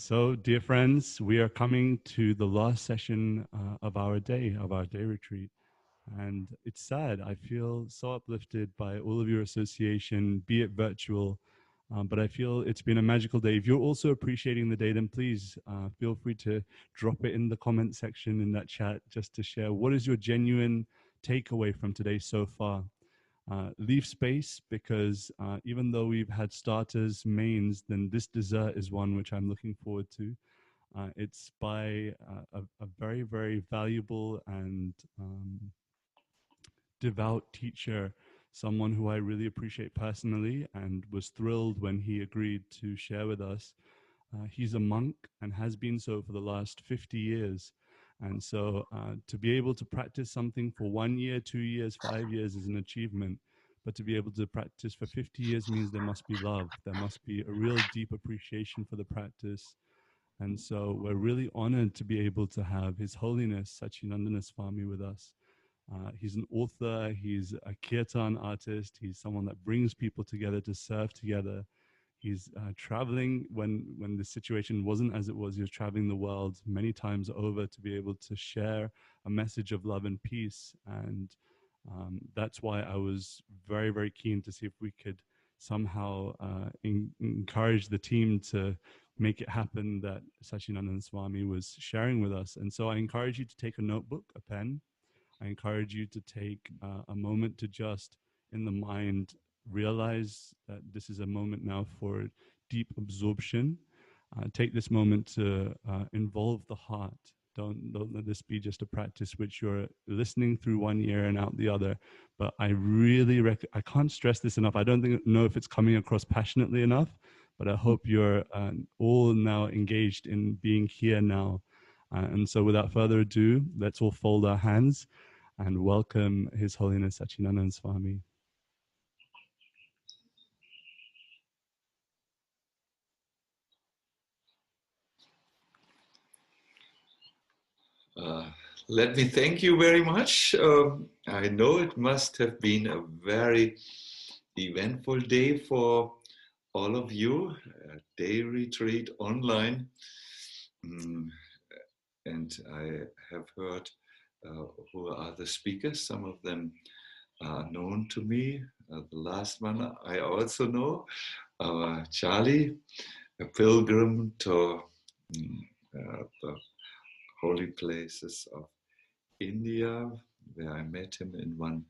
So, dear friends, we are coming to the last session of our day retreat. And it's sad. I feel so uplifted by all of your association, be it virtual. But I feel it's been a magical day. If you're also appreciating the day, then please feel free to drop it in the comment section in that chat just to share what is your genuine takeaway from today so far. Leave space because even though we've had starters, mains, then this dessert is one which I'm looking forward to. It's by a very, very valuable and devout teacher, someone who I really appreciate personally and was thrilled when he agreed to share with us. He's a monk and has been so for the last 50 years. And so to be able to practice something for 1 year, 2 years, 5 years is an achievement. But to be able to practice for 50 years means there must be love. There must be a real deep appreciation for the practice. And so we're really honored to be able to have His Holiness Sacinandana Swami with us. He's an author, he's a Kirtan artist, he's someone that brings people together to serve together. He's traveling when the situation wasn't as it was. He was traveling the world many times over to be able to share a message of love and peace. And that's why I was very, very keen to see if we could somehow encourage the team to make it happen that Sacinandana Swami was sharing with us. And so I encourage you to take a notebook, a pen. I encourage you to take a moment to just, in the mind, realize that this is a moment now for deep absorption. Take this moment to involve the heart. Don't let this be just a practice which you're listening through one ear and out the other. But I really I can't stress this enough. I don't know if it's coming across passionately enough, but I hope you're all now engaged in being here now. And so without further ado, let's all fold our hands and welcome His Holiness Sacinandana Swami. Let me thank you very much. I know it must have been a very eventful day for all of you, a day retreat online. And I have heard who are the speakers. Some of them are known to me. The last one I also know, Charlie, a pilgrim to the holy places of India, where I met him in one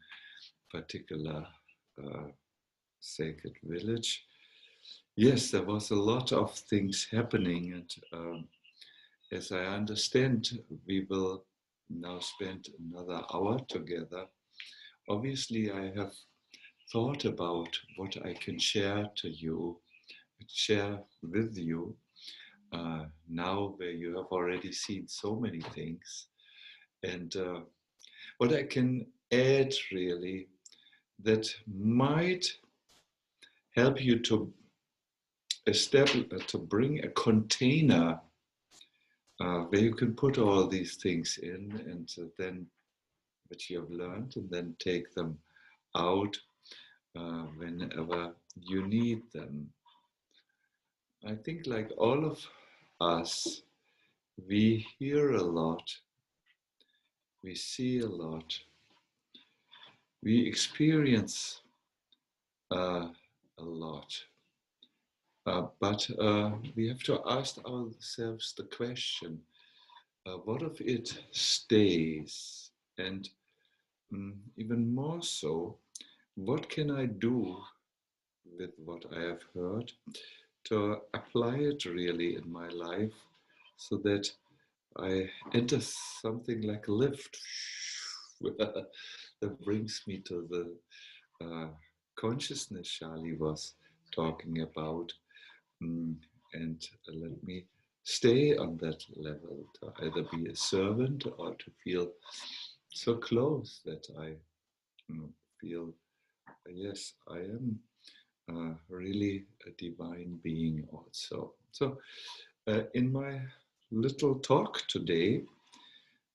particular sacred village. Yes, there was a lot of things happening, and as I understand, we will now spend another hour together. Obviously, I have thought about what I can share with you, now where you have already seen so many things. And what I can add really that might help you to bring a container where you can put all these things in, and then which you have learned, and then take them out whenever you need them. I think, like all of us, we hear a lot, we see a lot, we experience a lot. But we have to ask ourselves the question, what if it stays? And even more so, what can I do with what I have heard to apply it really in my life so that I enter something like a lift that brings me to the consciousness Charlie was talking about, and let me stay on that level, to either be a servant or to feel so close that I feel, yes, I am really a divine being also. So in my little talk today,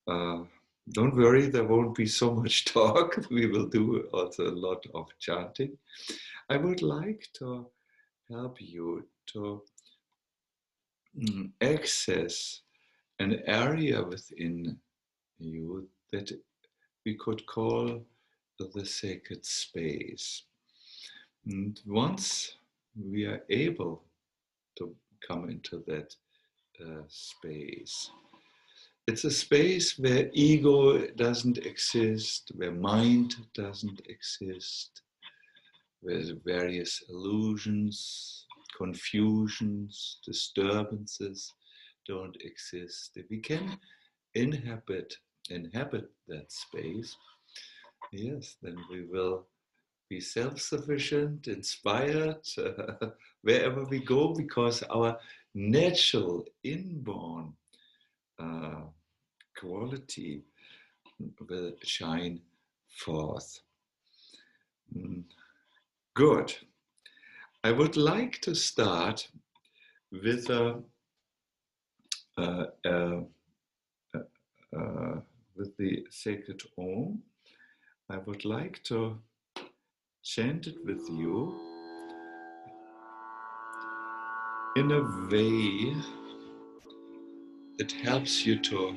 don't worry, there won't be so much talk. We will do also a lot of chanting. I would like to help you to access an area within you that we could call the sacred space. And once we are able to come into that space, it's a space where ego doesn't exist, where mind doesn't exist, where various illusions, confusions, disturbances don't exist. If we can inhabit that space, yes, then we will be self-sufficient, inspired wherever we go, because our natural inborn quality will shine forth. Good. I would like to start with uh, uh, with the sacred Om. I would like to chant it with you in a way that helps you to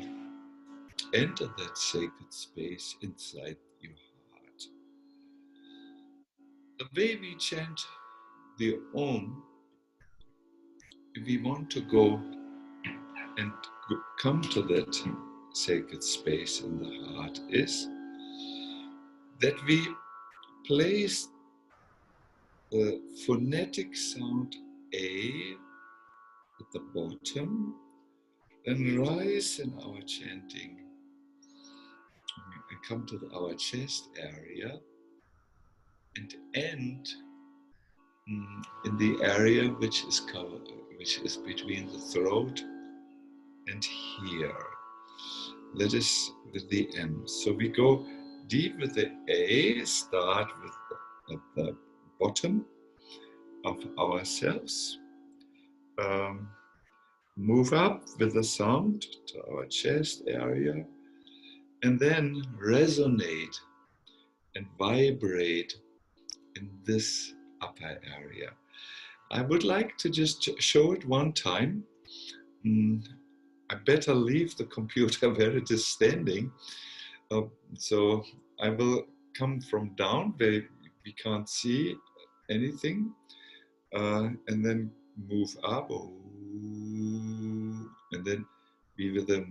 enter that sacred space inside your heart. The way we chant the Om, if we want to go and come to that sacred space in the heart, is that we place the phonetic sound A at the bottom and rise in our chanting and come to our chest area and end in the area which is covered, which is between the throat and here. That is with the M. So we go deep with the A, start with at the bottom of ourselves, move up with the sound to our chest area, and then resonate and vibrate in this upper area. I would like to just show it one time. I better leave the computer where it is standing. So I will come from down where we can't see anything, and then move up, and then be with the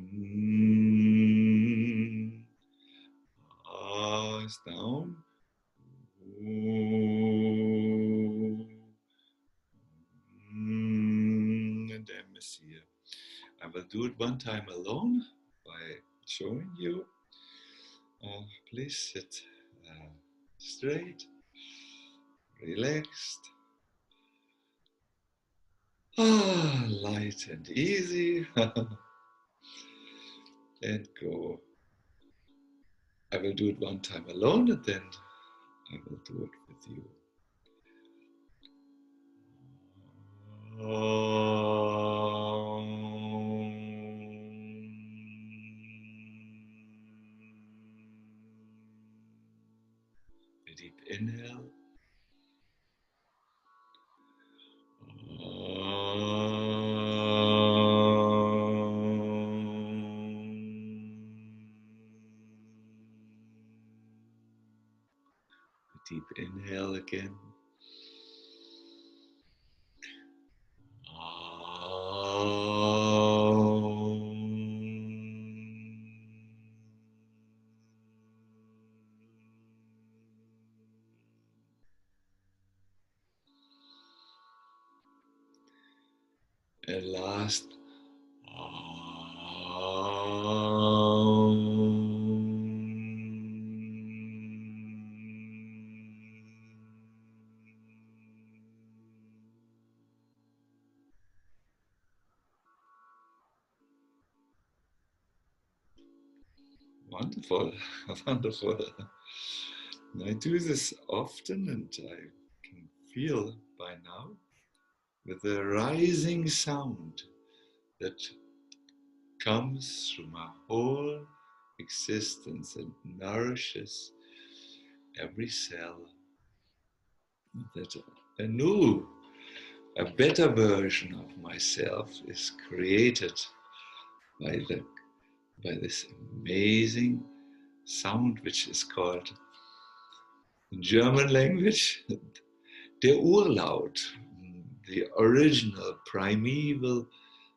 down, and M is here. I will do it one time alone by showing you. Please sit straight, relaxed, light and easy, and go. I will do it one time alone, and then I will do it with you. A deep inhale. A deep inhale again. And last, wonderful, wonderful. I do this often, and I can feel by now with the rising sound that comes through my whole existence and nourishes every cell, that a new a better version of myself is created by this amazing sound, which is called in German language der Urlaut, the original primeval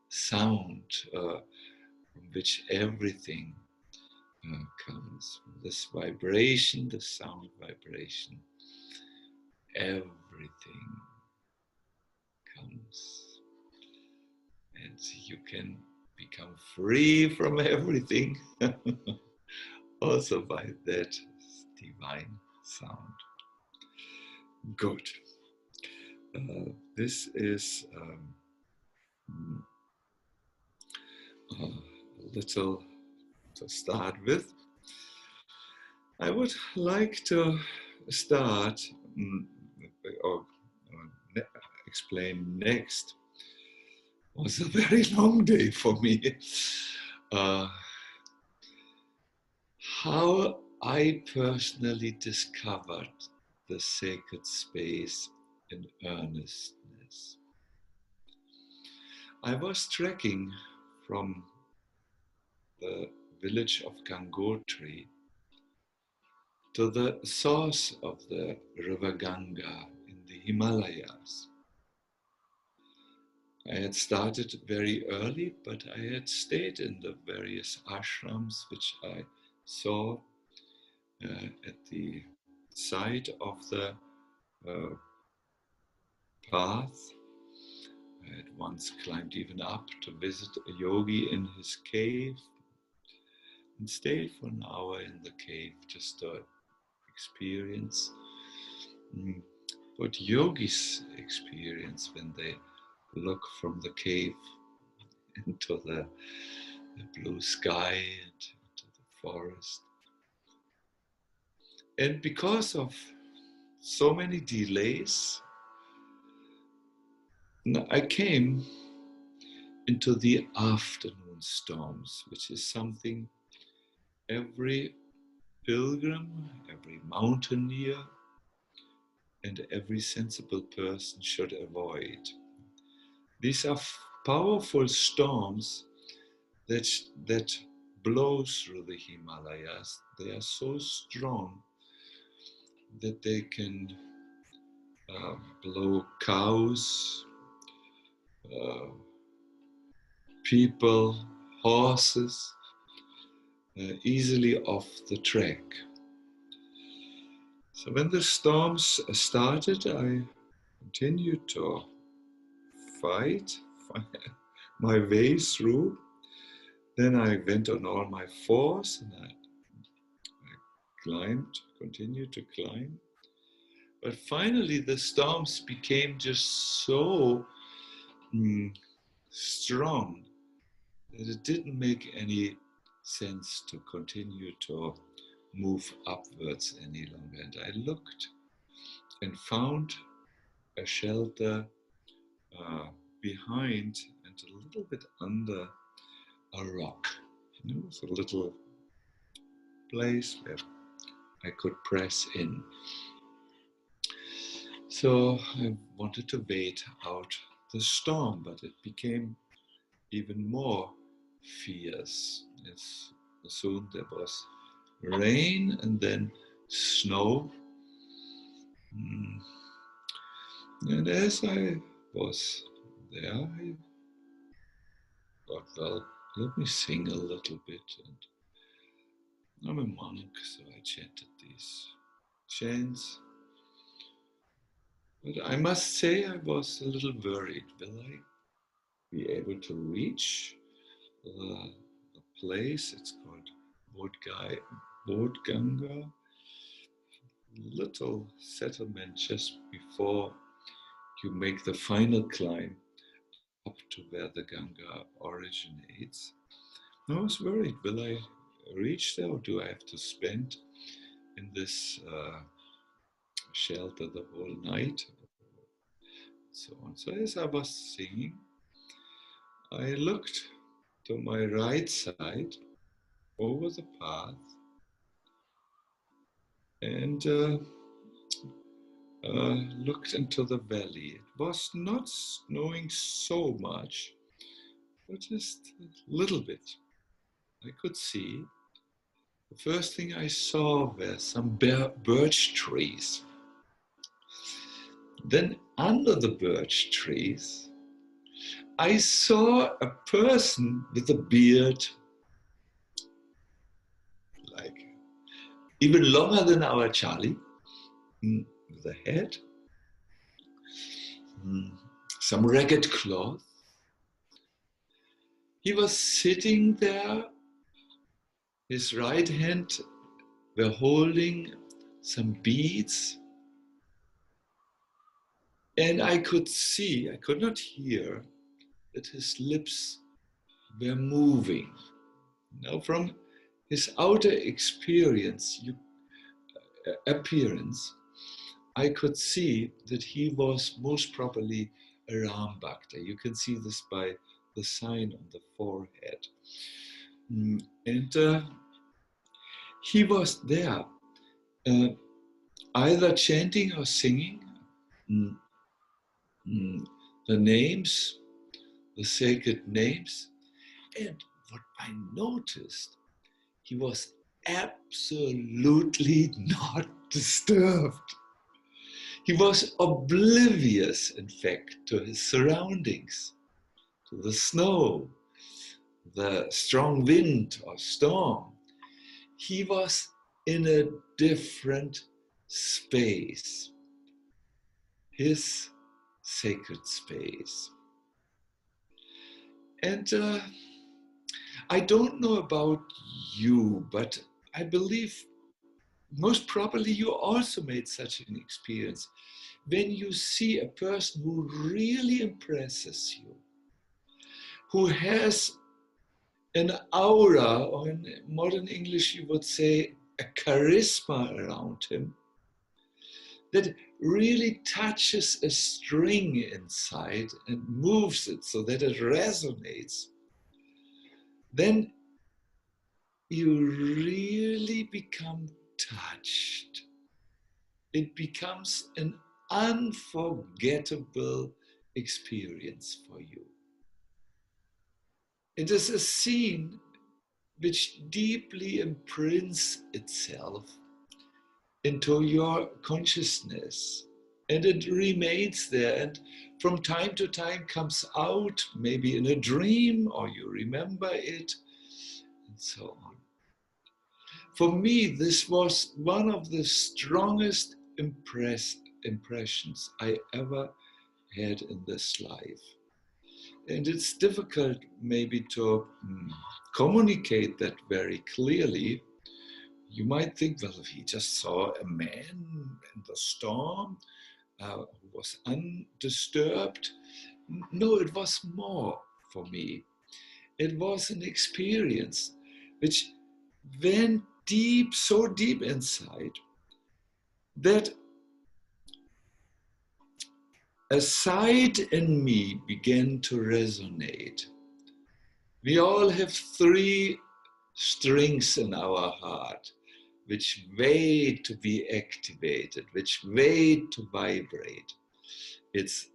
sound from which everything comes. This vibration, the sound vibration, everything comes. And you can become free from everything also by that divine sound. Good. This is a little to start with. I would like to start or explain next. It was a very long day for me. How I personally discovered the sacred space in earnestness. I was trekking from the village of Gangotri to the source of the river Ganga in the Himalayas. I had started very early, but I had stayed in the various ashrams which I saw at the side of the path. I had once climbed even up to visit a yogi in his cave and stayed for an hour in the cave just to experience what yogis experience when they look from the cave into the blue sky and into the forest. And because of so many delays, I came into the afternoon storms, which is something every pilgrim, every mountaineer, and every sensible person should avoid. These are powerful storms that blow through the Himalayas. They are so strong that they can blow cows, people, horses easily off the track. So when the storms started, I continued to fight my way through. Then I went on all my fours and I climbed, continued to climb. But finally the storms became just so strong that it didn't make any sense to continue to move upwards any longer. And I looked and found a shelter behind and a little bit under a rock. You know, it's a little place where I could press in. So I wanted to wait out the storm, but it became even more fierce. Soon there was rain and then snow. And as I was there, I thought, well, let me sing a little bit. And I'm a monk, so I chanted these chants. But I must say I was a little worried. Will I be able to reach the place? It's called Bodh Ganga, little settlement just before you make the final climb up to where the Ganga originates. I was worried, will I reach there or do I have to spend in this shelter the whole night? So on. So as I was singing, I looked to my right side over the path, and looked into the valley. It was not snowing so much, but just a little bit. I could see. The first thing I saw were some birch trees. Then under the birch trees, I saw a person with a beard, like even longer than our Charlie, with a head, some ragged cloth. He was sitting there, his right hand were holding some beads, and I could see, I could not hear, that his lips were moving. Now, from his outer appearance, I could see that he was most probably a Ram Bhakta. You can see this by the sign on the forehead. And he was there, either chanting or singing the names, the sacred names. And what I noticed, he was absolutely not disturbed. He was oblivious, in fact, to his surroundings, to the snow, the strong wind or storm. He was in a different space, his sacred space. And I don't know about you, but I believe most probably you also made such an experience when you see a person who really impresses you, who has an aura, or in modern English you would say a charisma around him, that really touches a string inside and moves it so that it resonates, then you really become touched. It becomes an unforgettable experience for you. It is a scene which deeply imprints itself into your consciousness, and it remains there, and from time to time comes out, maybe in a dream, or you remember it, and so on. For me, this was one of the strongest impressions I ever had in this life. And it's difficult maybe to communicate that very clearly. You might think, well, he just saw a man in the storm who was undisturbed. No, it was more for me. It was an experience which went deep, so deep inside, that a side in me began to resonate. We all have three strings in our heart which wait to be activated, which wait to vibrate. It's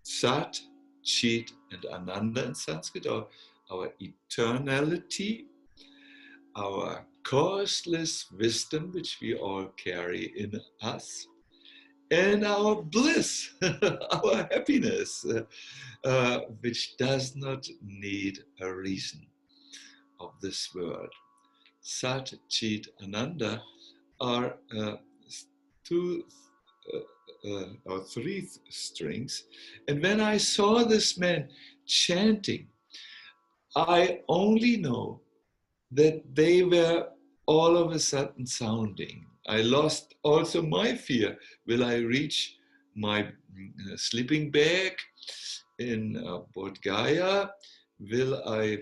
Sat, Chit, and Ananda in Sanskrit, or our eternality, our causeless wisdom, which we all carry in us, and our bliss, our happiness, which does not need a reason of this world. Sat, Chit, Ananda are three strings. And when I saw this man chanting, I only know that they were all of a sudden sounding. I lost also my fear. Will I reach my sleeping bag in Bodh Gaya? Will I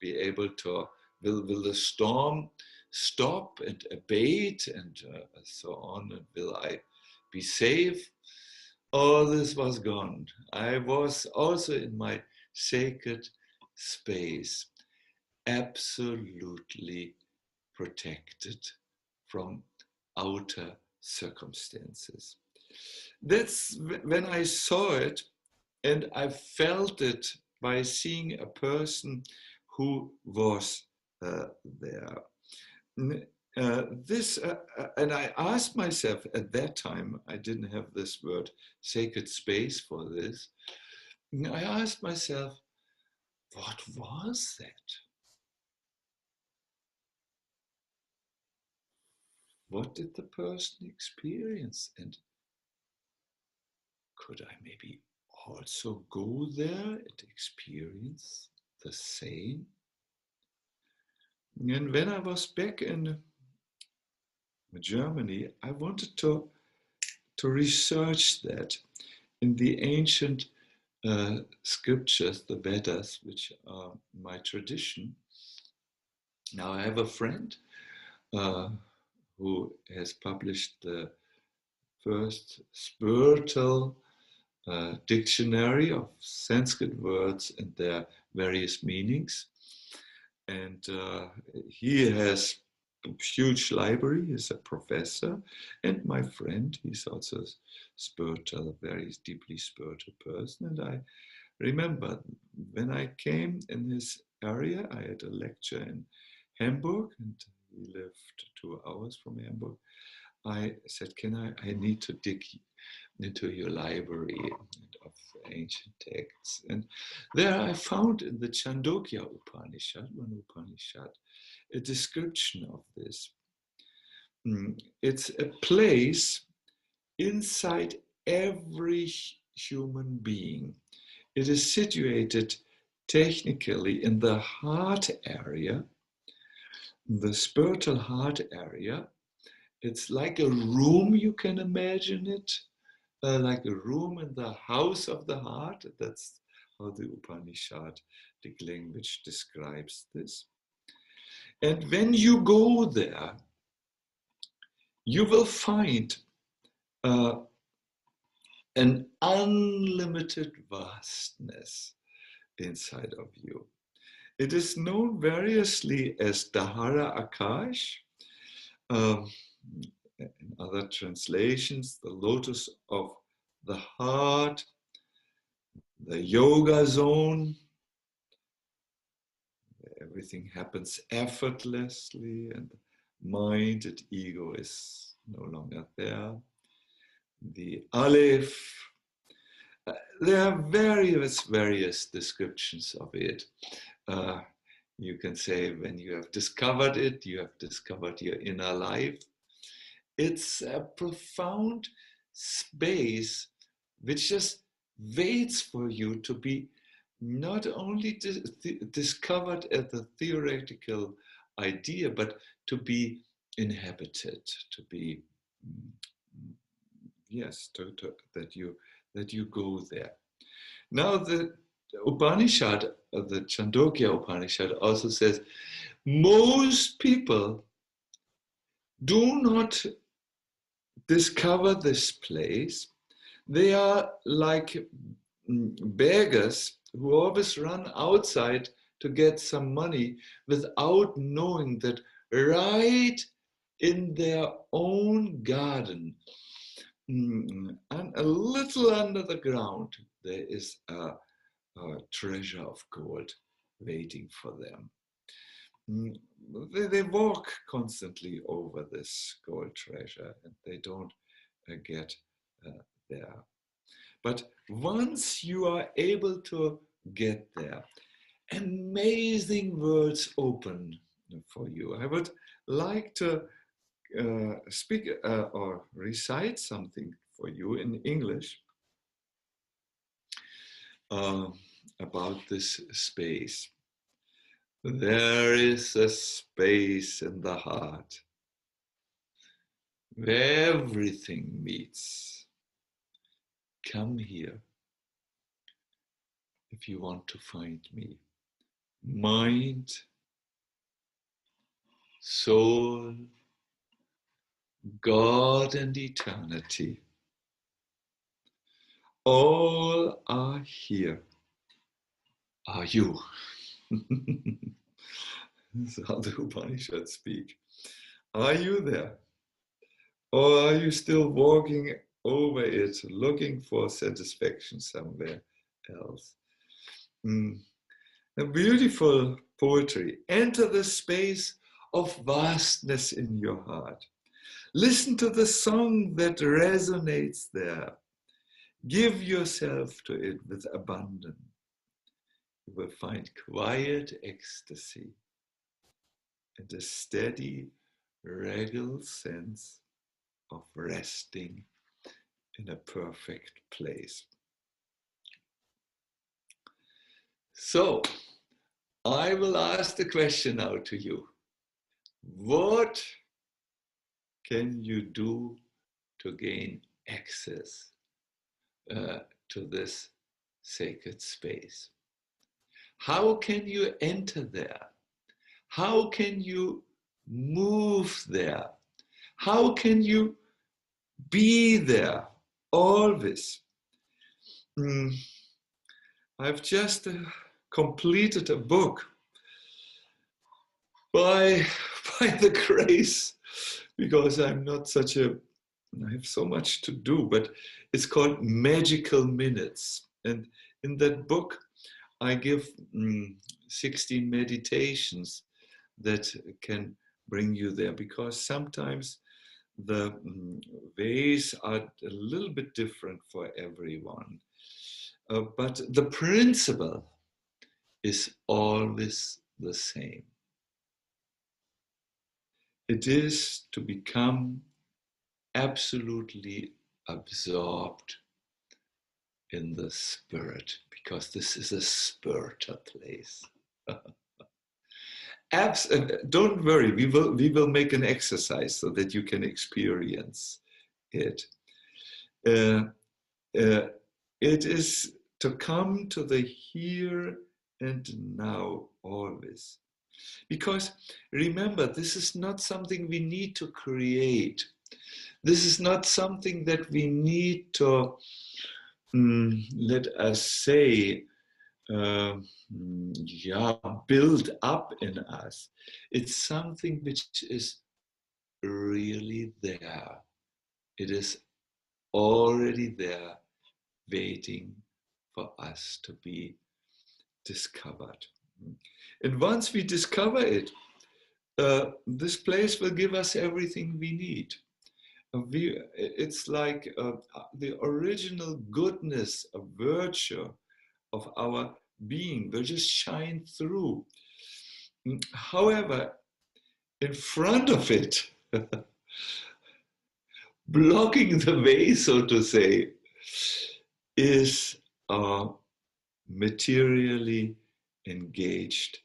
be able to, will the storm stop and abate and so on? And will I be safe? All this was gone. I was also in my sacred space, absolutely protected from outer circumstances. That's when I saw it, and I felt it by seeing a person who was there. And I asked myself at that time, I didn't have this word sacred space for this. I asked myself, what was that? What did the person experience? And could I maybe also go there and experience the same? And when I was back in Germany, I wanted to research that in the ancient scriptures, the Vedas, which are my tradition. Now I have a friend who has published the first spiritual dictionary of Sanskrit words and their various meanings. And he has a huge library. He's a professor. And my friend, he's also a spiritual, very deeply spiritual person. And I remember when I came in his area, I had a lecture in Hamburg, and we lived 2 hours from Hamburg. I said, I need to dig into your library of ancient texts. And there I found in the Chandogya Upanishad, one Upanishad, a description of this. It's a place inside every human being. It is situated technically in the heart area, the spiritual heart area. It's like a room, you can imagine it, like a room in the house of the heart. That's how the Upanishadic language describes this. And when you go there, you will find an unlimited vastness inside of you. It is known variously as Dahara Akash. In other translations, the lotus of the heart, the yoga zone, where everything happens effortlessly and the mind and ego is no longer there. The Aleph. There are various descriptions of it. You can say when you have discovered it, you have discovered your inner life. It's a profound space which just waits for you to be not only discovered as a theoretical idea, but to be inhabited, to be, yes, that you go there. Now the Upanishad, the Chandogya Upanishad also says, most people do not discover this place. They are like beggars who always run outside to get some money without knowing that right in their own garden, and a little under the ground, there is a treasure of gold waiting for them. They walk constantly over this gold treasure and they don't get there. But once you are able to get there, amazing worlds open for you. I would like to speak or recite something for you in English about this space. There is a space in the heart where everything meets. Come here if you want to find me. Mind, soul, God and eternity, all are here. Are you? This is how the Upanishads speak. Are you there? Or are you still walking over it, looking for satisfaction somewhere else? A beautiful poetry. Enter the space of vastness in your heart. Listen to the song that resonates there. Give yourself to it with abandon. You will find quiet ecstasy and a steady, regal sense of resting in a perfect place. So, I will ask the question now to you. What can you do to gain access to this sacred space? How can you enter there? How can you move there? How can you be there always? I've just completed a book by the grace, because I'm not such a, I have so much to do, but it's called Magical Minutes. And in that book, I give 16 meditations that can bring you there, because sometimes the ways are a little bit different for everyone. But the principle is always the same. It is to become absolutely absorbed in the spirit, because this is a spiritual place. Don't worry, we will make an exercise so that you can experience it. It is to come to the here and now always. Because remember, this is not something we need to create. This is not something that we need to, let us say, build up in us. It's something which is really there. It is already there, waiting for us to be discovered. And once we discover it, this place will give us everything we need. It's like the original goodness, a virtue of our being will just shine through. However, in front of it, blocking the way, so to say, is a materially engaged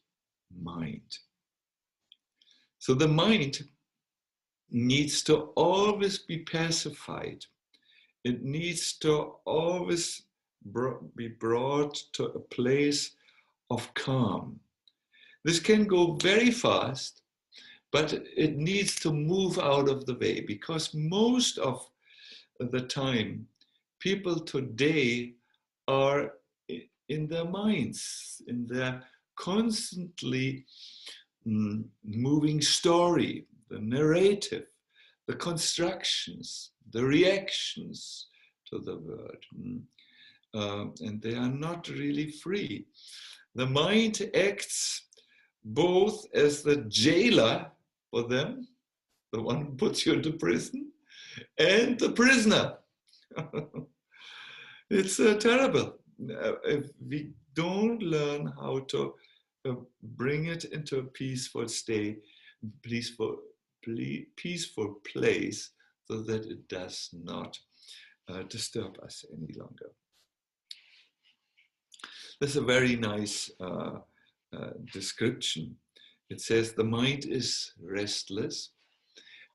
mind. So the mind needs to always be pacified. It needs to always be brought to a place of calm. This can go very fast, but it needs to move out of the way, because most of the time, people today are in their minds, in their constantly moving story, the narrative, the constructions, the reactions to the world. And they are not really free. The mind acts both as the jailer for them, the one who puts you into prison, and the prisoner. It's terrible. If we don't learn how to bring it into a peaceful state, peaceful place, so that it does not disturb us any longer. There's a very nice description. It says the mind is restless,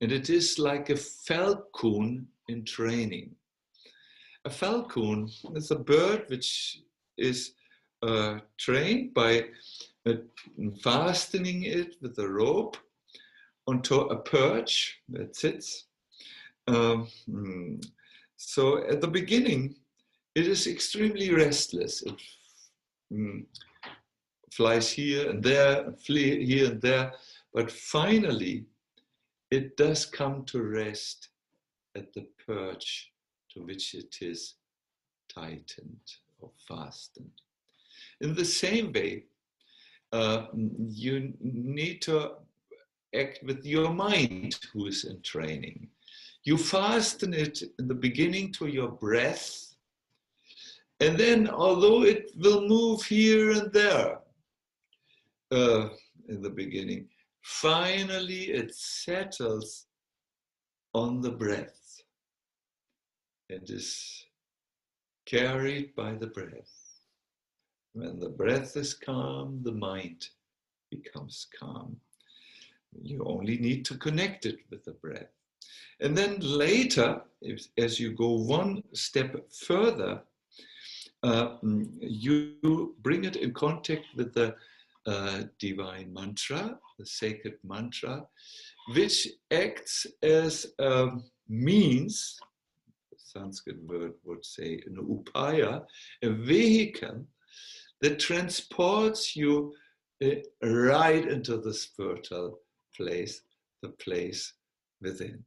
and it is like a falcon in training. A falcon is a bird which is trained by fastening it with a rope onto a perch that sits. So at the beginning, it is extremely restless. It flies here and there, flee here and there, but finally, it does come to rest at the perch to which it is tightened or fastened. In the same way, you need to act with your mind who is in training. You fasten it in the beginning to your breath, and then although it will move here and there in the beginning, finally it settles on the breath and is carried by the breath. When the breath is calm, the mind becomes calm. You only need to connect it with the breath. And then later, as you go one step further, you bring it in contact with the divine mantra, the sacred mantra, which acts as a means, the Sanskrit word would say, an upaya, a vehicle that transports you right into the spiritual place, the place within.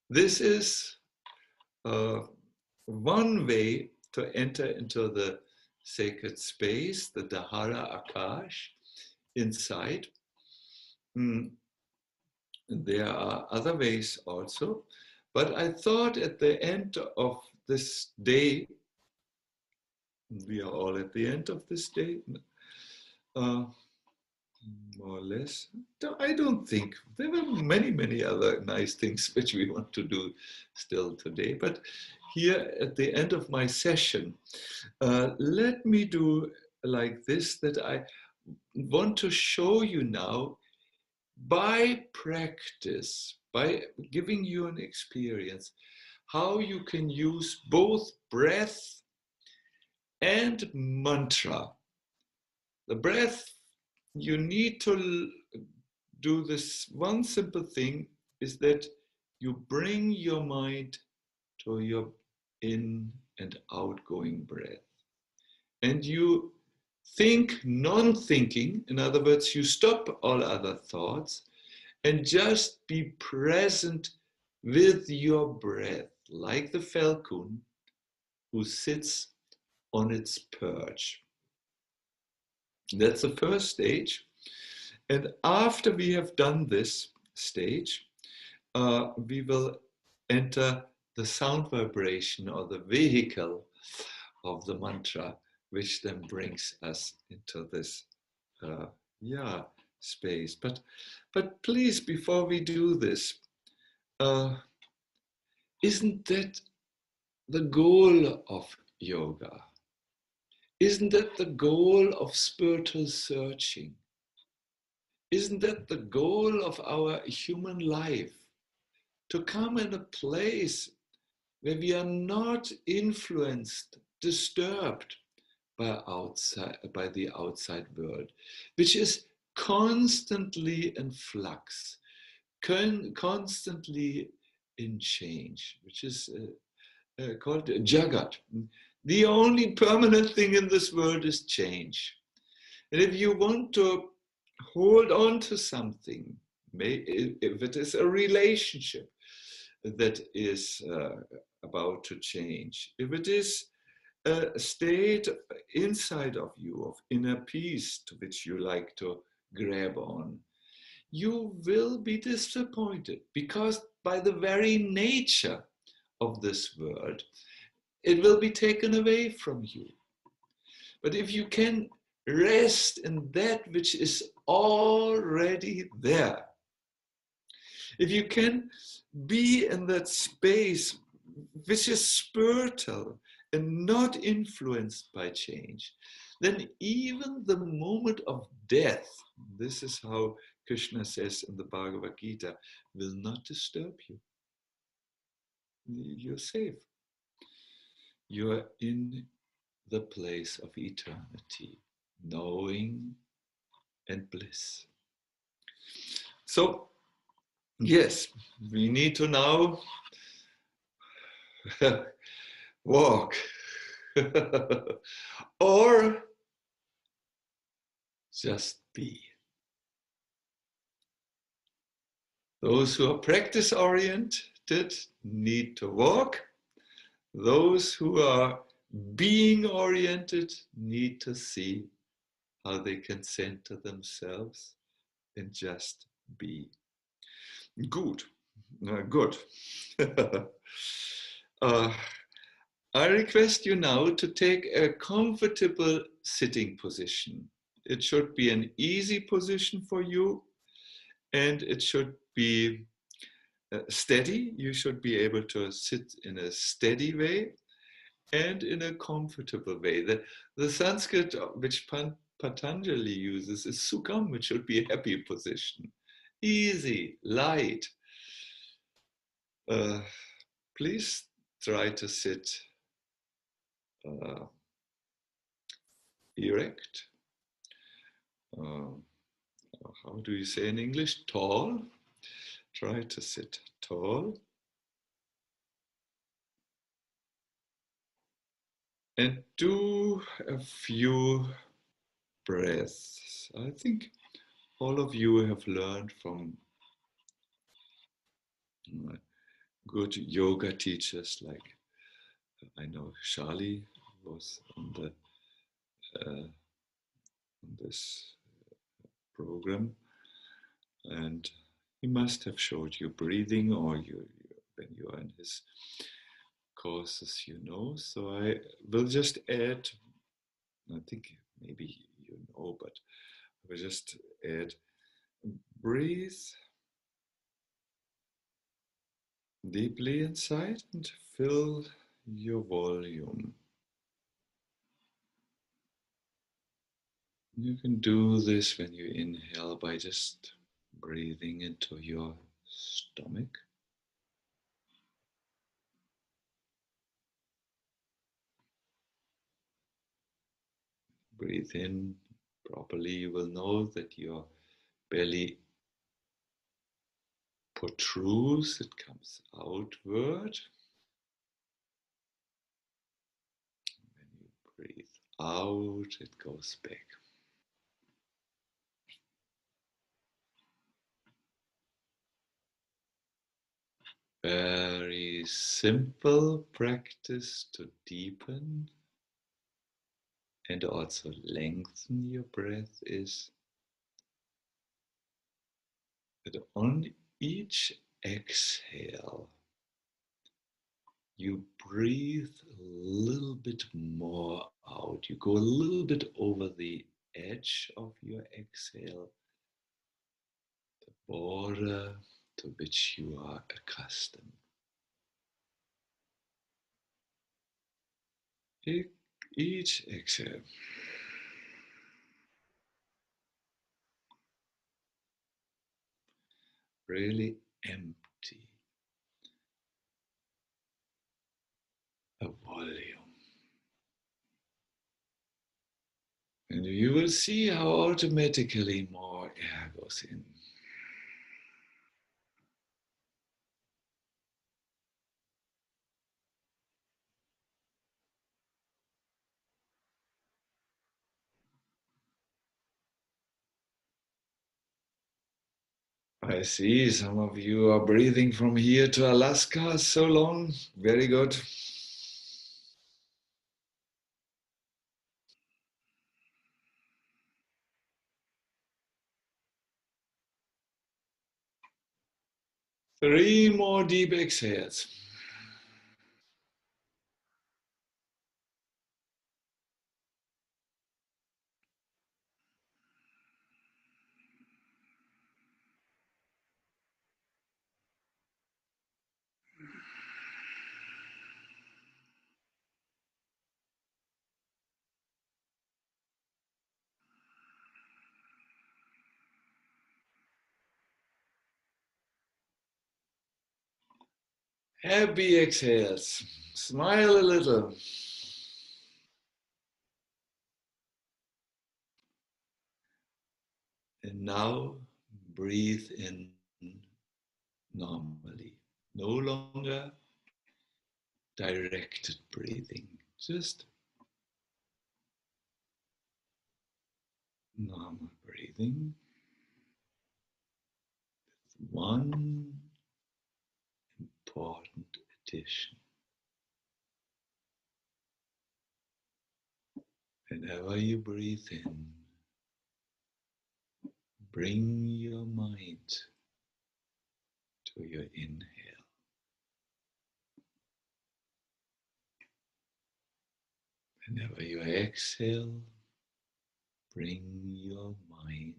This is one way to enter into the sacred space, the Dahara Akash, inside. There are other ways also, but I thought at the end of this day, we are all at the end of this day, more or less. I don't think there were many other nice things which we want to do still today, but here at the end of my session, let me do like this, that I want to show you now by practice, by giving you an experience, how you can use both breath and mantra. The breath, you need to do this one simple thing, is that you bring your mind to your in and outgoing breath. And you think non-thinking, in other words, you stop all other thoughts and just be present with your breath, like the falcon who sits on its perch. That's the first stage. And after we have done this stage, we will enter the sound vibration or the vehicle of the mantra, which then brings us into this space. But please, before we do this, isn't that the goal of yoga? Isn't that the goal of spiritual searching? Isn't that the goal of our human life? To come in a place where we are not influenced, disturbed by the outside world, which is constantly in flux, constantly in change, which is called Jagat. The only permanent thing in this world is change. And if you want to hold on to something, if it is a relationship that is about to change, if it is a state inside of you of inner peace to which you like to grab on, you will be disappointed, because by the very nature of this world, it will be taken away from you. But if you can rest in that which is already there, if you can be in that space which is spiritual and not influenced by change, then even the moment of death, this is how Krishna says in the Bhagavad Gita, will not disturb you. You're safe. You're in the place of eternity, knowing and bliss. So, yes, we need to now walk or just be. Those who are practice-oriented oriented need to walk. Those who are being oriented need to see how they can center themselves and just be. Good. Good. uh, I request you now to take a comfortable sitting position. It should be an easy position for you, and it should be steady. You should be able to sit in a steady way and in a comfortable way. The Sanskrit which Patanjali uses is sukham, which should be a happy position. Easy, light. Please try to sit erect. How do you say in English? Tall. Try to sit tall. And do a few breaths. I think all of you have learned from good yoga teachers, like I know Shali was on this program, and he must have showed you breathing, or when you are in his courses, you know. So I will just add, I think maybe you know, but I will just add, breathe deeply inside and fill your volume. You can do this when you inhale by just breathing into your stomach. Breathe in properly. You will know that your belly protrudes, it comes outward. When you breathe out, it goes back. Very simple practice to deepen and also lengthen your breath is that on each exhale, you breathe a little bit more out. You go a little bit over the edge of your exhale, the border to which you are accustomed. Each exhale. Really empty a volume. And you will see how automatically more air goes in. I see some of you are breathing from here to Alaska so long. Very good. Three more deep exhales. Happy exhales. Smile a little. And now breathe in normally. No longer directed breathing. Just normal breathing. One important addition. Whenever you breathe in, bring your mind to your inhale. Whenever you exhale, bring your mind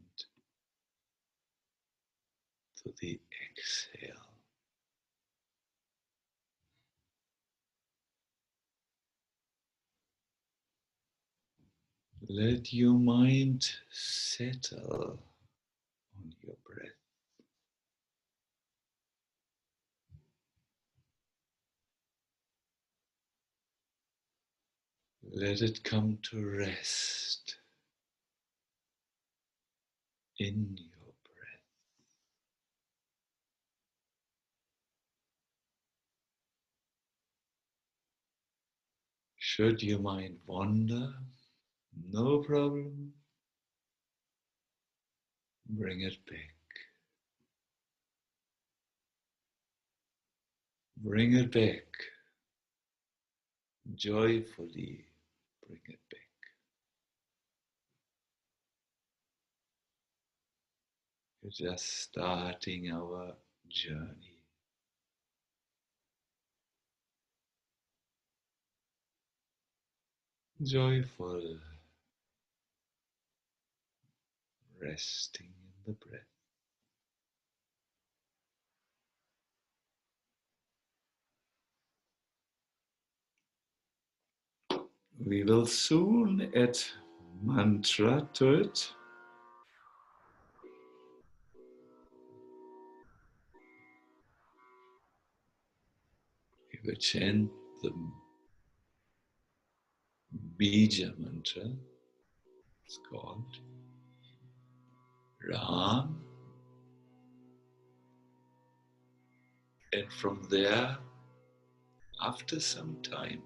to the exhale. Let your mind settle on your breath. Let it come to rest in your breath. Should your mind wander, no problem. Bring it back. Bring it back. Joyfully bring it back. We're just starting our journey. Joyful, resting in the breath. We will soon add mantra to it. We will chant the Bija mantra. It's called Ram. And from there, after some time,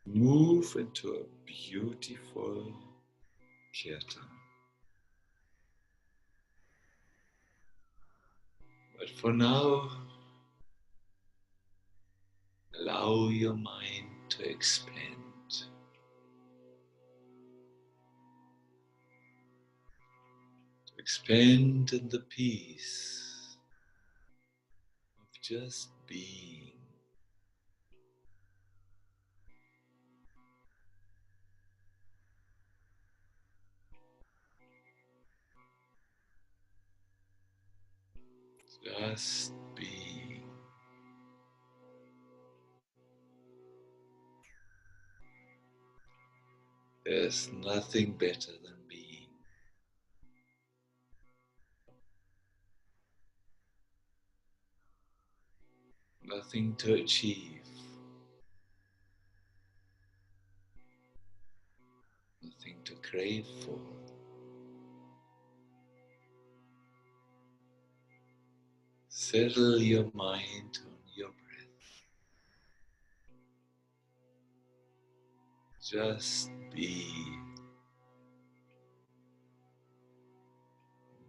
move into a beautiful Kirtan. But for now, allow your mind to expand. To expand in the peace of just being. Just being. There's nothing better than being. Nothing to achieve. Nothing to crave for. Settle your mind on your breath. Just be.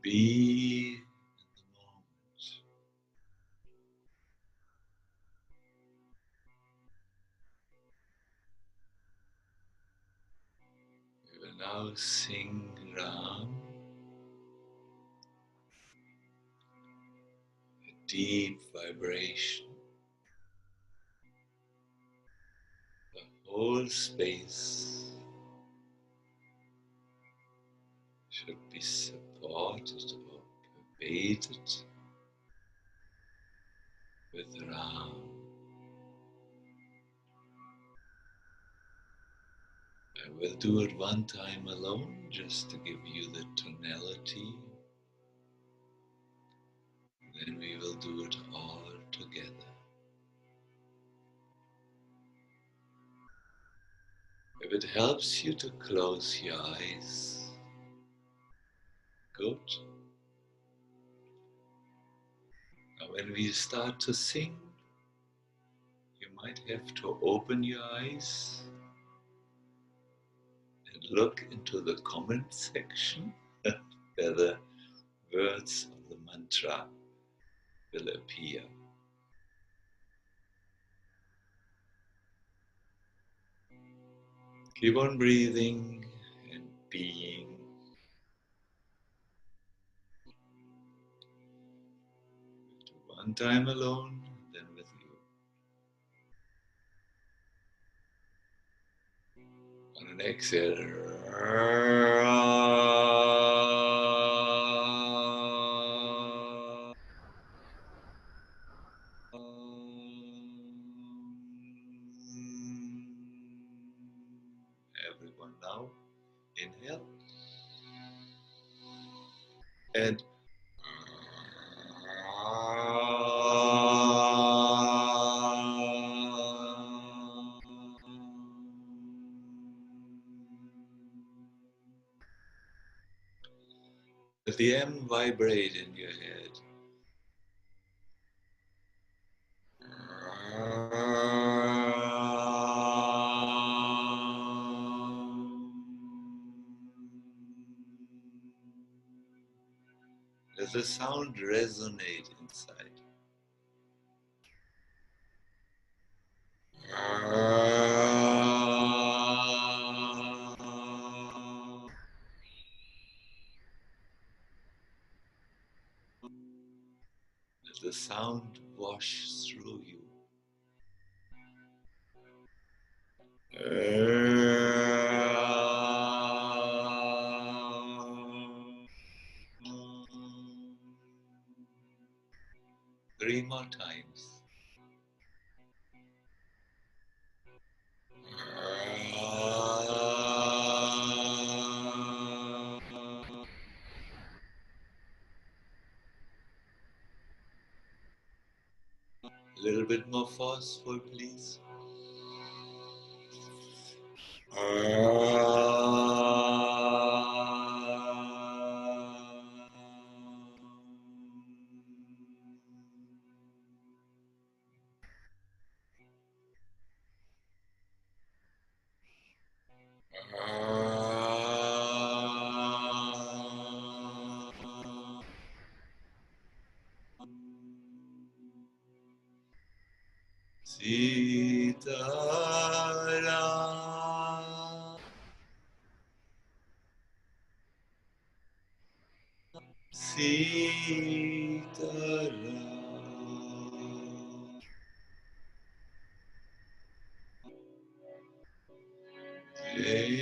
Be in the moment. We will now sing Ram, a deep vibration. The whole space should be supported or pervaded with Ram. I will do it one time alone, just to give you the tonality. Then we will do it all together. If it helps you to close your eyes, good. Now when we start to sing, you might have to open your eyes and look into the comment section where the words of the mantra will appear. Keep on breathing and being. One time alone, then with you. On an exhale. Everyone now, inhale and let the M vibrate in your head. Let the sound resonate inside. Let the sound wash through you. Three more times. A little bit more forceful, please. Sitaram, Sitaram, Jai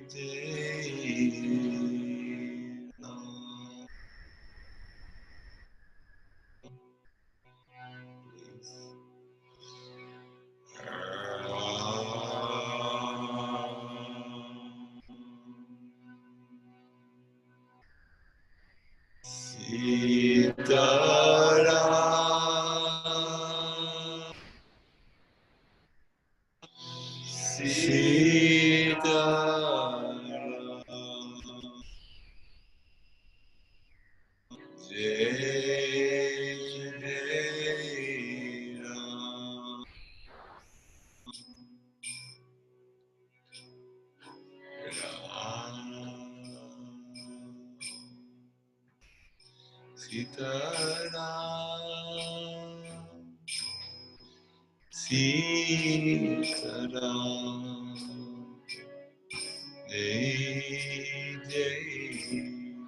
Jai Ram. Please. Sitaram, Sitaram, Jai Jai Ram. Sitaram, Sitaram, Jai Jai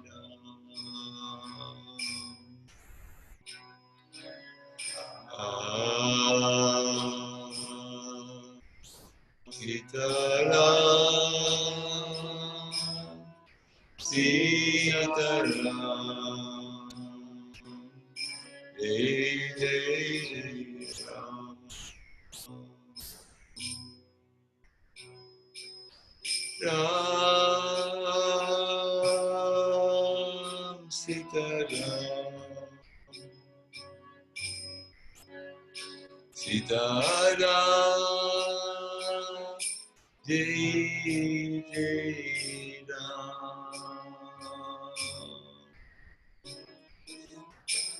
Ram. Sitaram, Sitaram, Jai Jai Ram. Ram, Sitaram, Sitaram, Jai Jai Ram.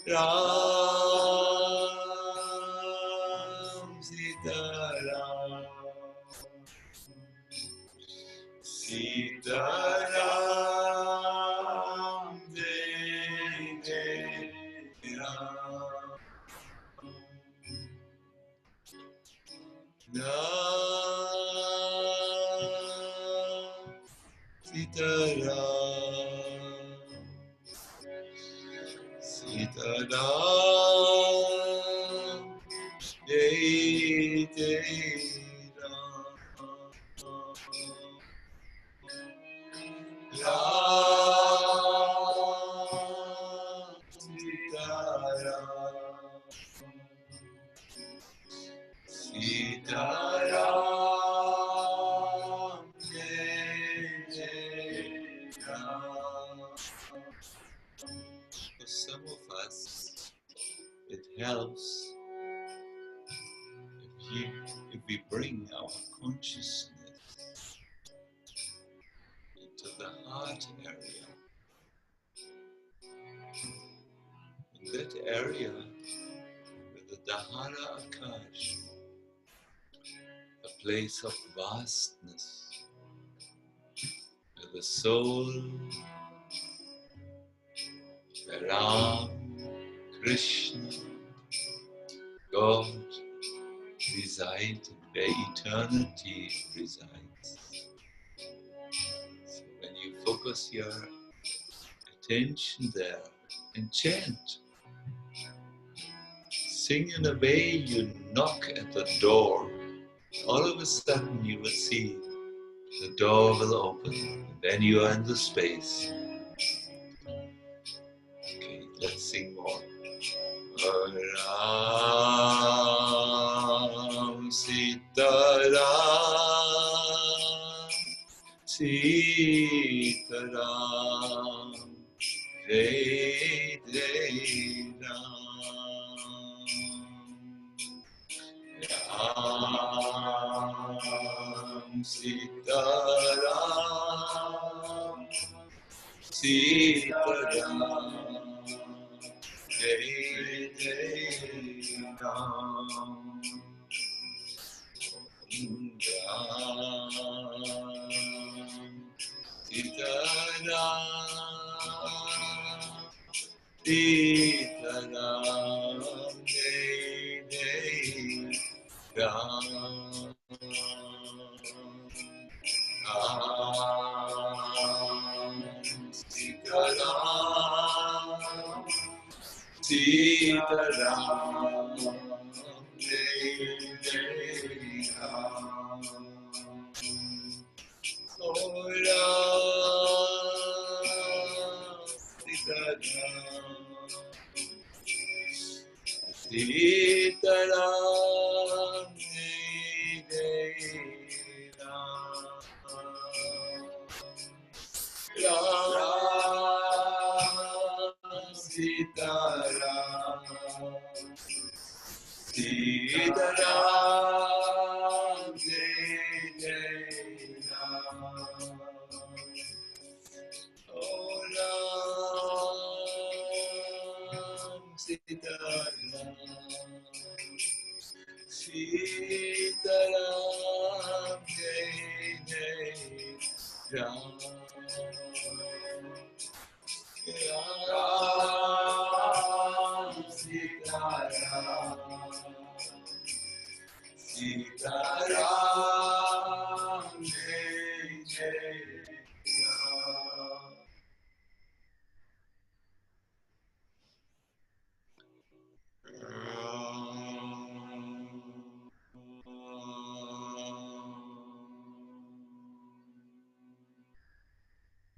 Ram, Sitaram, Sitaram, Jai Jai Sitaram, Sitaram, Jai Jai Ram, Ram, Sitaram, Sitaram, Jai Jai Ram. For some of us, it helps if we bring our consciousness into the heart area. In that area with the Dahana Akash, a place of vastness, where the soul, where Ram, Krishna, God reside, where eternity resides. So when you focus your attention there and chant, sing in a way you knock at the door, all of a sudden you will see the door will open, and then you are in the space. Okay, let's sing more. Ram Sitaram, Sitaram, Jai Jai Ram, Ram Sitaram, Sitaram, Jai Jai Ram, Ram Sitaram, Sitaram, Jai Jai Ram, Ram Sitaram, Sitaram, Jai Jai Ram, Oh Ram Sitaram, Sitaram, Jai Ram, Ram Sitaram, Sitaram, Jai Jai Ram, Oh Ram Sitaram, Sitaram, Jai Jai Ram, Ram Sitaram, Sitaram, Jai Jai Ram.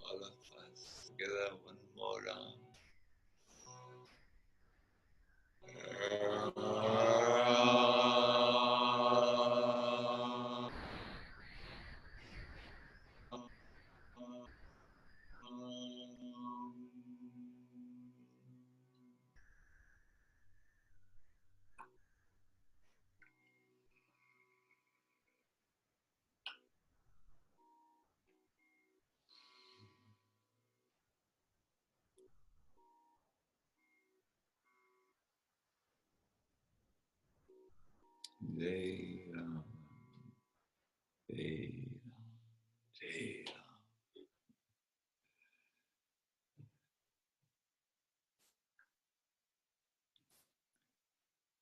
All of us together one more round. Jai Ram, Jai Ram, Jai Ram.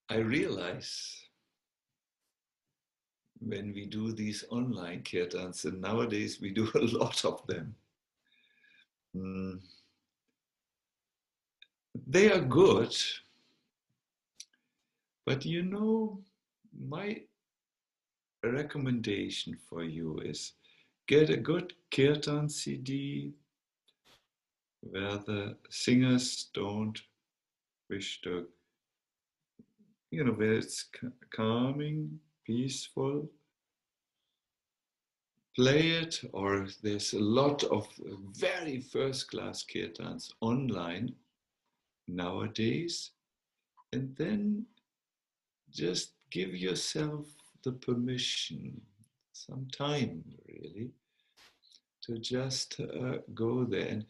I realize when we do these online kirtans, and nowadays we do a lot of them, mm, they are good, but you know, my recommendation for you is get a good Kirtan CD where the singers don't wish to, you know, where it's calming, peaceful. Play it, or there's a lot of very first class kirtans online nowadays. And then just give yourself the permission, some time really, to just go there.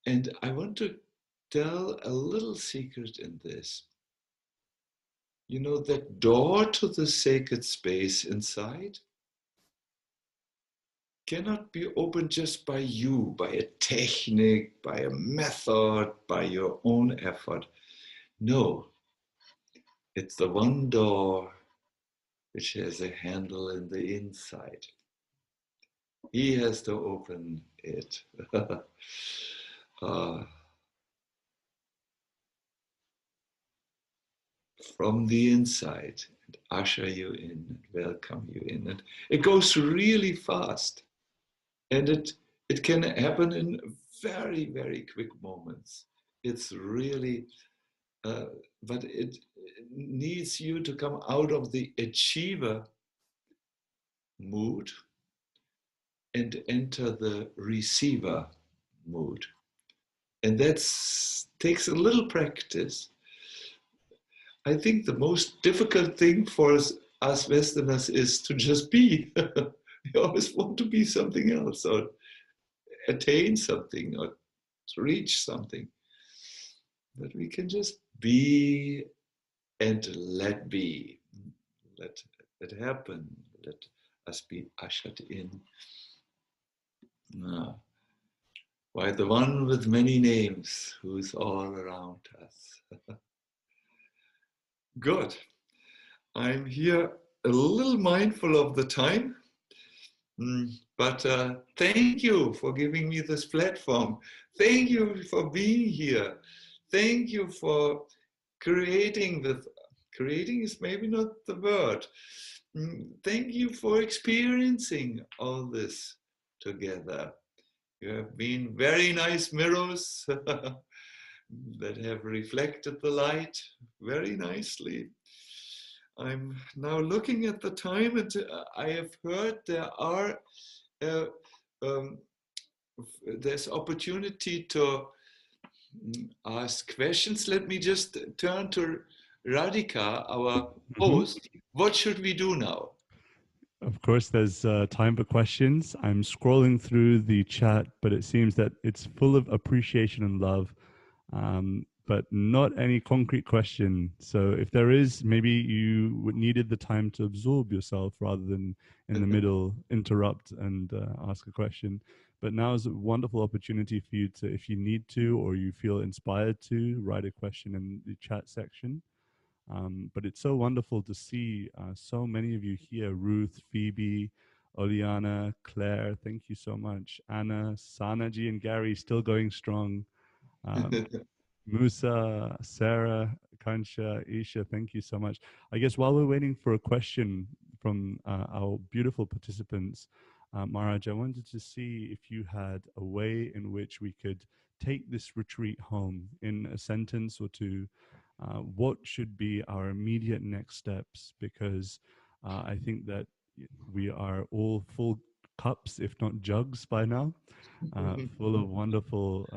And I want to tell a little secret in this. You know, that door to the sacred space inside cannot be opened just by you, by a technique, by a method, by your own effort. No, it's the one door which has a handle in the inside. He has to open it. uh, from the inside and usher you in and welcome you in. And it goes really fast. And it can happen in very, very quick moments. It's really, but it needs you to come out of the achiever mood and enter the receiver mood. And that takes a little practice. I think the most difficult thing for us Westerners is to just be. We always want to be something else or attain something or reach something. But we can just be and let be. Let it happen. Let us be ushered in. By the one with many names who's all around us. Good. I'm here a little mindful of the time, but thank you for giving me this platform. Thank you for being here. Thank you for creating with, creating is maybe not the word. Thank you for experiencing all this together. You have been very nice mirrors that have reflected the light very nicely. I'm now looking at the time, and I have heard there are there's opportunity to ask questions. Let me just turn to Radhika, our host. What should we do now? Of course, there's time for questions. I'm scrolling through the chat, but it seems that it's full of appreciation and love, but not any concrete question. So if there is, maybe you needed the time to absorb yourself rather than in the middle interrupt and ask a question. But now is a wonderful opportunity for you to, if you need to or you feel inspired to, write a question in the chat section. But it's so wonderful to see so many of you here. Ruth, Phoebe, Oliana, Claire, thank you so much. Anna, Sanaji, and Gary still going strong. Musa, Sarah, Kansha, Isha, thank you so much. I guess while we're waiting for a question from our beautiful participants, Maharaj, I wanted to see if you had a way in which we could take this retreat home in a sentence or two. What should be our immediate next steps? Because I think that we are all full cups, if not jugs, by now, full of wonderful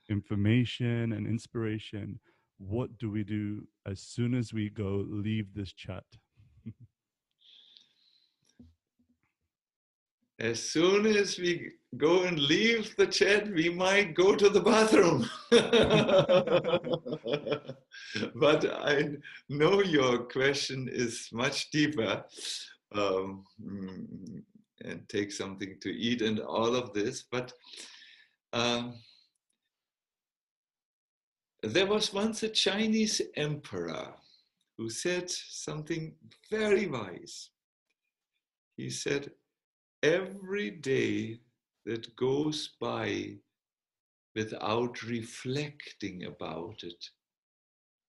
information and inspiration. What do we do as soon as we go leave this chat? As soon as we go and leave the chat, we might go to the bathroom. But I know your question is much deeper, and take something to eat and all of this. But there was once a Chinese emperor who said something very wise. He said, every day that goes by without reflecting about it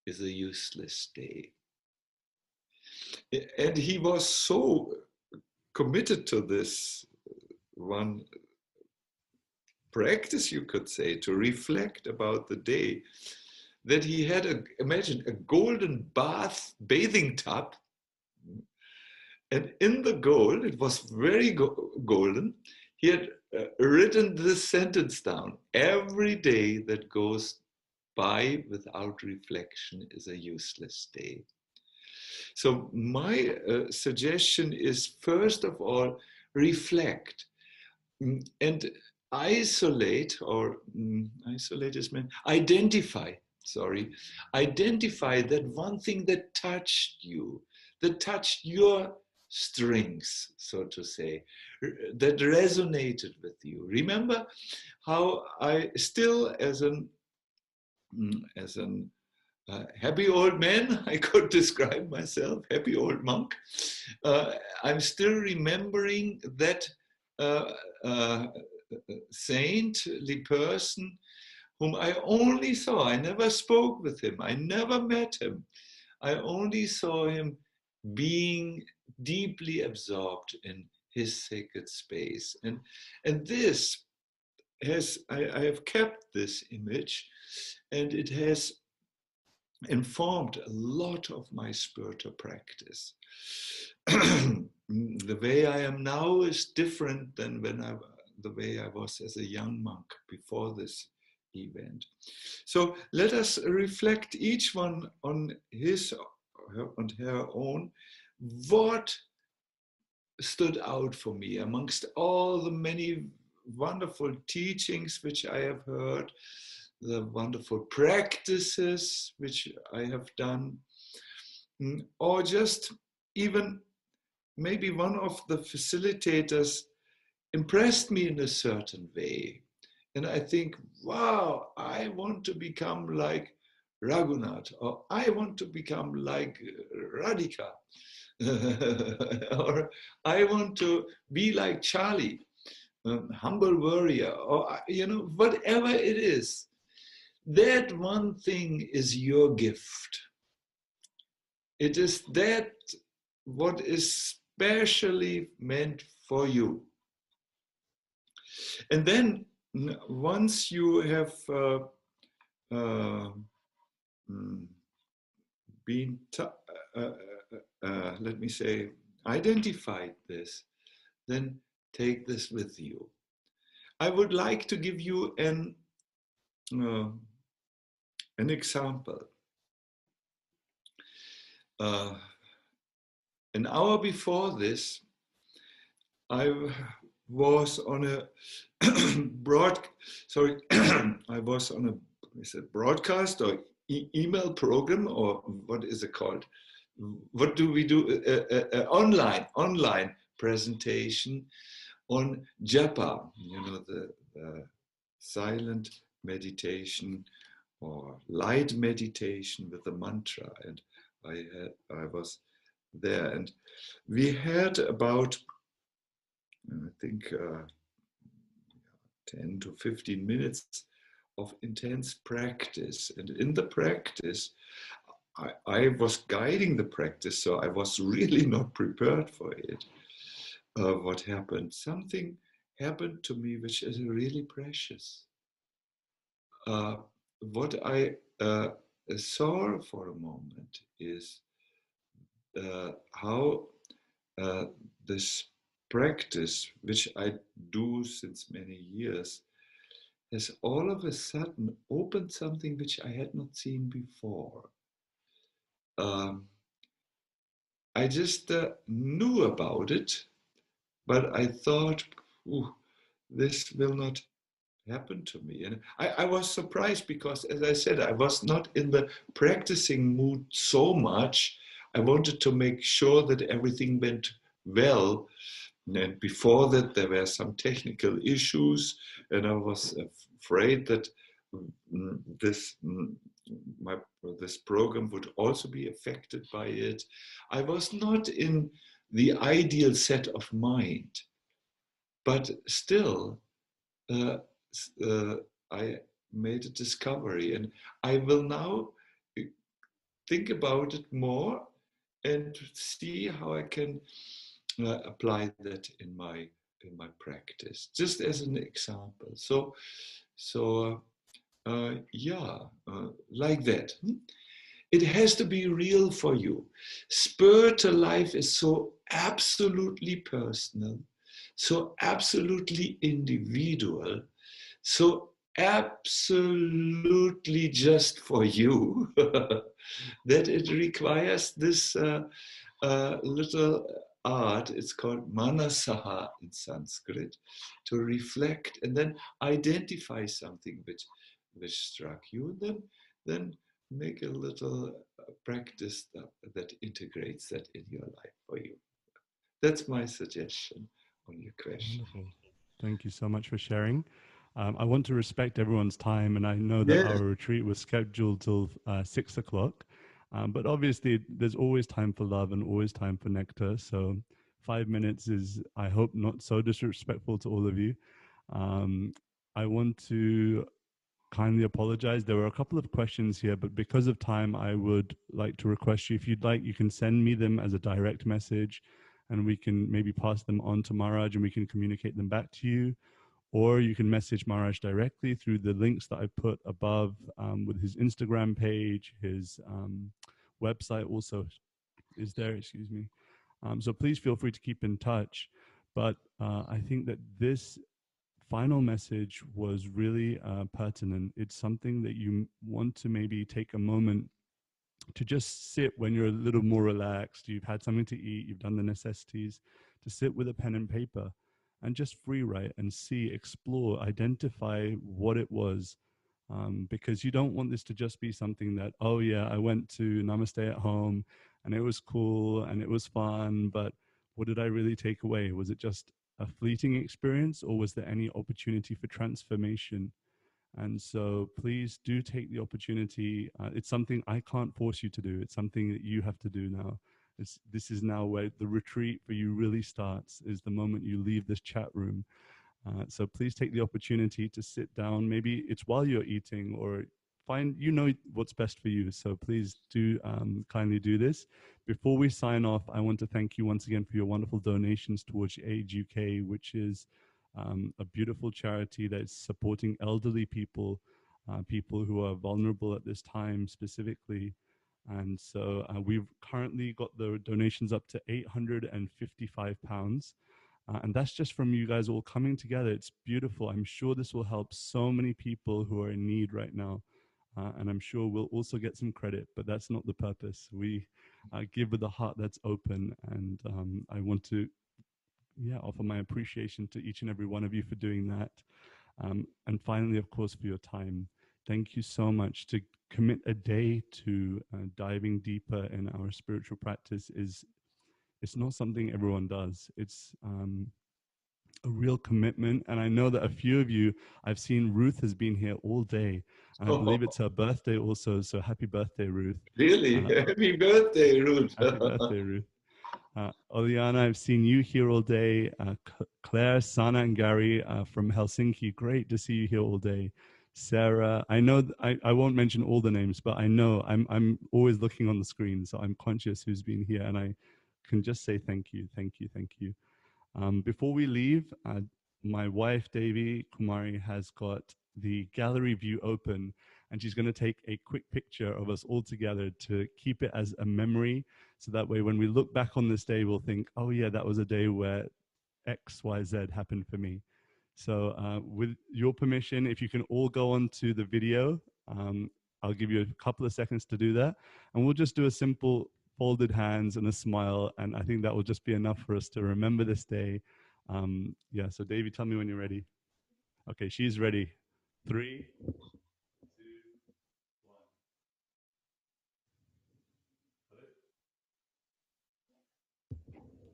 is a useless day. And he was so committed to this one practice, you could say, to reflect about the day, that he had imagine a golden bathing tub, and in the gold, it was very golden, he had written this sentence down: every day that goes by without reflection is a useless day. So my suggestion is, first of all, reflect and isolate, or isolate is meant, identify that one thing that touched you, that touched your strings, so to say, that resonated with you. Remember how I still, as an happy old man, I could describe myself, happy old monk. I'm still remembering that saintly person whom I only saw. I never spoke with him. I never met him. I only saw him being deeply absorbed in his sacred space. And this has, I have kept this image, and it has informed a lot of my spiritual practice. The way I am now is different than the way I was as a young monk before this event. So let us reflect, each one on his and her own, what stood out for me amongst all the many wonderful teachings which I have heard, the wonderful practices which I have done, or just even maybe one of the facilitators impressed me in a certain way. And I think, wow, I want to become like Raghunath, or I want to become like Radhika, or I want to be like Charlie, humble warrior, or whatever it is. That one thing is your gift. It is that what is specially meant for you. And then once you have been, let me say, identified this, then take this with you. I would like to give you an example. An hour before this, I was on a I was on a broadcast or email program, or what is it called? What do we do? Online presentation on japa, the silent meditation or light meditation with the mantra. And I was there, and we had about, I think, 10 to 15 minutes of intense practice. And in the practice, I was guiding the practice, so I was really not prepared for it. What happened? Something happened to me which is really precious. What I saw for a moment is how this practice, which I do since many years, has all of a sudden opened something which I had not seen before. I just knew about it, but I thought, this will not happen to me. And I was surprised because, as I said, I was not in the practicing mood so much. I wanted to make sure that everything went well. And before that, there were some technical issues, and I was afraid that this program would also be affected by it. I was not in the ideal set of mind, but still, I made a discovery, and I will now think about it more and see how I can apply that in my practice, just as an example. Like that. It has to be real for you. Spiritual life is so absolutely personal, so absolutely individual, so absolutely just for you that it requires this little art. It's called manasaha in Sanskrit, to reflect and then identify something which struck you, and then make a little practice that integrates that in your life for you. That's my suggestion on your question. Wonderful. Thank you so much for sharing. I want to respect everyone's time, and I know that our Yes. retreat was scheduled till 6 o'clock. But obviously, there's always time for love and always time for nectar. So 5 minutes is, I hope, not so disrespectful to all of you. Um, I want to kindly apologize. There were a couple of questions here, but because of time, I would like to request you, if you'd like, you can send me them as a direct message, and we can maybe pass them on to Maharaj and we can communicate them back to you. Or you can message Maharaj directly through the links that I put above, with his Instagram page, his website also is there, excuse me. So please feel free to keep in touch. But I think that this final message was really pertinent. It's something that you want to maybe take a moment to just sit when you're a little more relaxed, you've had something to eat, you've done the necessities, to sit with a pen and paper and just free write and see, explore, identify what it was. Because you don't want this to just be something that, oh yeah, I went to Namaste at home and it was cool and it was fun, but what did I really take away? Was it just a fleeting experience, or was there any opportunity for transformation? And so please do take the opportunity. It's something I can't force you to do. It's something that you have to do now. This is now where the retreat for you really starts, is the moment you leave this chat room. So please take the opportunity to sit down. Maybe it's while you're eating, or find, you know, what's best for you. So please do kindly do this. Before we sign off, I want to thank you once again for your wonderful donations towards Age UK, which is a beautiful charity that's supporting elderly people, people who are vulnerable at this time specifically. And so we've currently got the donations up to £855. And that's just from you guys all coming together. It's beautiful. I'm sure this will help so many people who are in need right now. And I'm sure we'll also get some credit, but that's not the purpose. We give with a heart that's open. And I want to, offer my appreciation to each and every one of you for doing that. And finally, of course, for your time. Thank you so much. To commit a day to diving deeper in our spiritual practice it's not something everyone does. It's a real commitment. And I know that a few of you, I've seen Ruth has been here all day. And I believe it's her birthday also. So happy birthday, Ruth. Really? Happy birthday, Ruth. Happy birthday, Ruth. Oliana, I've seen you here all day. Claire, Sana, and Gary from Helsinki. Great to see you here all day. Sarah, I know I won't mention all the names, but I know I'm always looking on the screen, so I'm conscious who's been here, and I can just say thank you, thank you, thank you. Before we leave, my wife, Devi Kumari, has got the gallery view open, and she's going to take a quick picture of us all together to keep it as a memory. So that way, when we look back on this day, we'll think, oh yeah, that was a day where X, Y, Z happened for me. So with your permission, if you can all go on to the video, I'll give you a couple of seconds to do that. And we'll just do a simple folded hands and a smile. And I think that will just be enough for us to remember this day. So Davey, tell me when you're ready. Okay, she's ready. 3, 2, 1.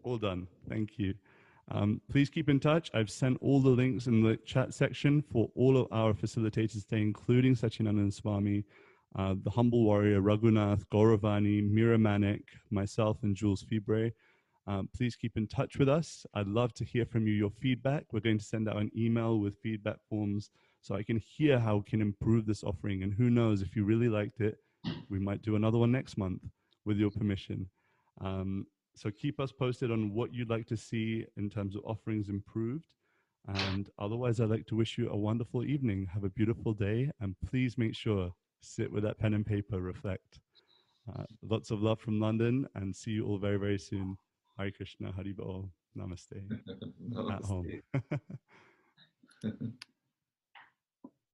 All done. Thank you. Please keep in touch. I've sent all the links in the chat section for all of our facilitators today, including Sacinandana Swami, the Humble Warrior, Raghunath, Gauravani, Mira Manik, myself, and Jules Fibre. Please keep in touch with us. I'd love to hear from you, your feedback. We're going to send out an email with feedback forms so I can hear how we can improve this offering. And who knows, if you really liked it, we might do another one next month with your permission. So keep us posted on what you'd like to see in terms of offerings improved. And otherwise, I'd like to wish you a wonderful evening. Have a beautiful day. And please make sure, sit with that pen and paper, reflect. Lots of love from London, and see you all very, very soon. Hare Krishna, Haribol, Namaste. At home. Namaste.